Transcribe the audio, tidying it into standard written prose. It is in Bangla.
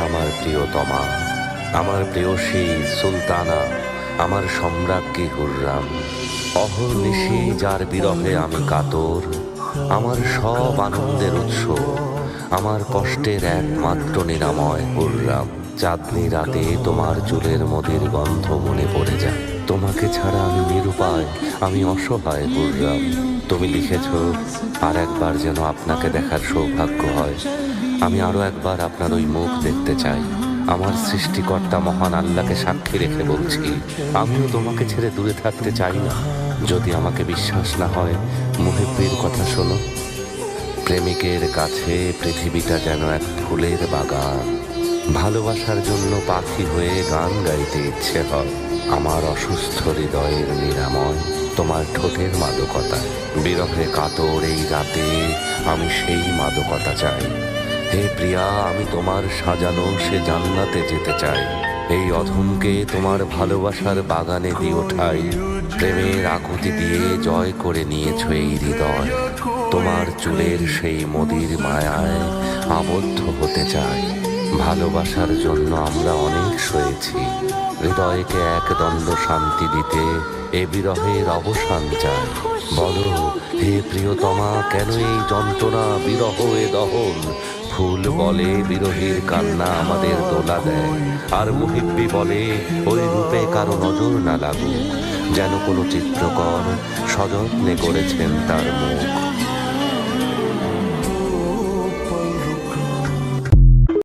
আমার প্রিয়তমা, আমার প্রেয়সী সুলতানা, আমার সম্রাজ্ঞী হুররাম। অহর্নিশি যার বিরহে আমি কাতর, আমার সব আনন্দের উৎস, আমার কষ্টের একমাত্র নিরাময় হুররাম। চাঁদনি রাতে তোমার চুলের মদির গন্ধ মনে পড়ে যায়। তোমাকে ছাড়া আমি নিরুপায়, আমি অসহায় হুররাম। তুমি লিখেছ, আর একবার যেন আপনাকে দেখার সৌভাগ্য হয়। আমি আরো একবার আপনার ওই মুখ দেখতে চাই। আমার সৃষ্টিকর্তা মহান আল্লাহকে সাক্ষী রেখে বলছি, আমিও তোমাকে ছেড়ে দূরে থাকতে চাই না। যদি আমাকে বিশ্বাস না হয়, মুহিব্বির কথা শোনো। প্রেমিকের কাছে পৃথিবীটা যেন এক ফুলের বাগান। ভালোবাসার জন্য পাখি হয়ে গান গাইতে ইচ্ছে হয়। আমার অসুস্থ হৃদয়ের নিরাময় তোমার ঠোঁটের মাদকতা। বিরহে কাতর এই রাতে আমি সেই মাদকতা চাই। হে প্রিয়া, আমি তোমার সাজানো সে জান্নাতে যেতে চাই। এই অধমকে তোমার ভালোবাসার বাগানে দিও ঠাই। প্রেমের আকুতি দিয়ে জয় করে নিয়েছ এই হৃদয়। তোমার চুলের সেই মদির মায়ায় আবদ্ধ হতে চাই। ভালোবাসার জন্য আমরা অনেক সয়েছি। হৃদয়কে একদণ্ড শান্তি দিতে এ বিরহের অবসান চাই। বলো হে প্রিয়তমা, কেন এই যন্ত্রণা, বিরহ এ দহন? ফুল বলে বিরহীর কান্না আমাদের দোলা দেয়, আর মুহিব্বি বলে ওই রূপে কারো নজর না লাগুক, যেন কোনো চিত্রকর সযত্নে করেছেন তার মুখ।